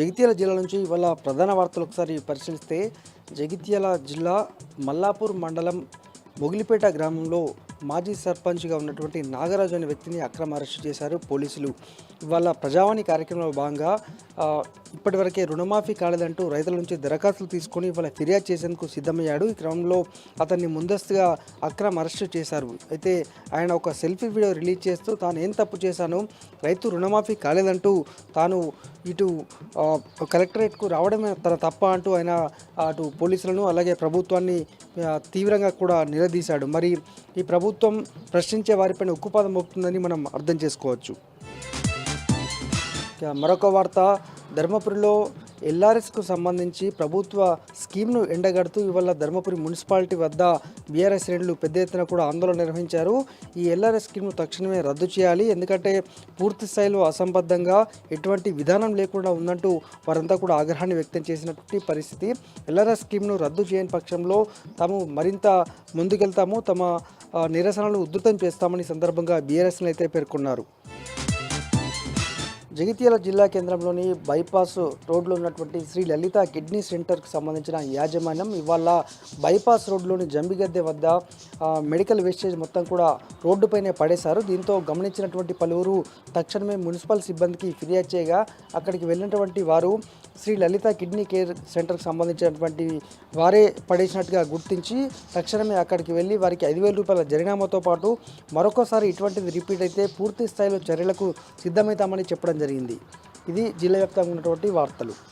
జగిత్యాల జిల్లా నుంచి ఇవాళ ప్రధాన వార్తలు ఒకసారి పరిశీలిస్తే జగిత్యాల జిల్లా మల్లాపూర్ మండలం మొగిలిపేట గ్రామంలో మాజీ సర్పంచ్గా ఉన్నటువంటి నాగరాజు అనే వ్యక్తిని అక్రమ అరెస్టు చేశారు పోలీసులు. ఇవాళ ప్రజావాణి కార్యక్రమంలో భాగంగా ఇప్పటివరకే రుణమాఫీ కాలేదంటూ రైతుల నుంచి దరఖాస్తులు తీసుకొని ఇవాళ ఫిర్యాదు చేసేందుకు సిద్ధమయ్యాడు. ఈ క్రమంలో అతన్ని ముందస్తుగా అక్రమ అరెస్టు చేశారు. అయితే ఆయన ఒక సెల్ఫీ వీడియో రిలీజ్ చేస్తూ తాను ఏం తప్పు చేశాను, రైతు రుణమాఫీ కాలేదంటూ తాను ఇటు కలెక్టరేట్కు రావడమే తన తప్ప అంటూ ఆయన అటు పోలీసులను అలాగే ప్రభుత్వాన్ని తీవ్రంగా కూడా నిలదీశాడు. మరి ఈ ప్రభుత్వం ప్రశ్నించే వారిపైన ఉక్కుపాదం మోపుతుందని మనం అర్థం చేసుకోవచ్చు. మరొక వార్త, ధర్మపురిలో ఎల్ఆర్ఎస్కు సంబంధించి ప్రభుత్వ స్కీమ్ను ఎండగడుతూ ఇవాళ ధర్మపురి మున్సిపాలిటీ వద్ద బీఆర్ఎస్ శ్రేణులు పెద్ద ఎత్తున కూడా ఆందోళన నిర్వహించారు. ఈ ఎల్ఆర్ఎస్ స్కీమ్ను తక్షణమే రద్దు చేయాలి, ఎందుకంటే పూర్తి స్థాయిలో అసంబద్ధంగా ఎటువంటి విధానం లేకుండా ఉందంటూ వారంతా కూడా ఆగ్రహాన్ని వ్యక్తం చేసినటువంటి పరిస్థితి. ఎల్ఆర్ఎస్ స్కీమ్ను రద్దు చేయని పక్షంలో తాము మరింత ముందుకెళ్తాము, తమ నిరసనలు ఉధృతం చేస్తామని సందర్భంగా బీఆర్ఎస్లు అయితే పేర్కొన్నారు. జగిత్యాల జిల్లా కేంద్రంలోని బైపాస్ రోడ్లో ఉన్నటువంటి శ్రీ లలిత కిడ్నీ సెంటర్కి సంబంధించిన యాజమాన్యం ఇవాళ బైపాస్ రోడ్లోని జంబిగద్దె వద్ద మెడికల్ వేస్టేజ్ మొత్తం కూడా రోడ్డుపైనే పడేశారు. దీంతో గమనించినటువంటి పలువురు తక్షణమే మున్సిపల్ సిబ్బందికి ఫిర్యాదు చేయగా అక్కడికి వెళ్ళినటువంటి వారు శ్రీ లలిత కిడ్నీ కేర్ సెంటర్కి సంబంధించినటువంటి వారే పడేసినట్టుగా గుర్తించి తక్షణమే అక్కడికి వెళ్ళి వారికి 5,000 రూపాయల జరిమానాతో పాటు మరొకసారి ఇటువంటిది రిపీట్ అయితే పూర్తి స్థాయిలో చర్యలకు సిద్ధమవుతామని చెప్పడం జరిగింది. ఇది జిల్లా వ్యాప్తంగా ఉన్నటువంటి వార్తలు.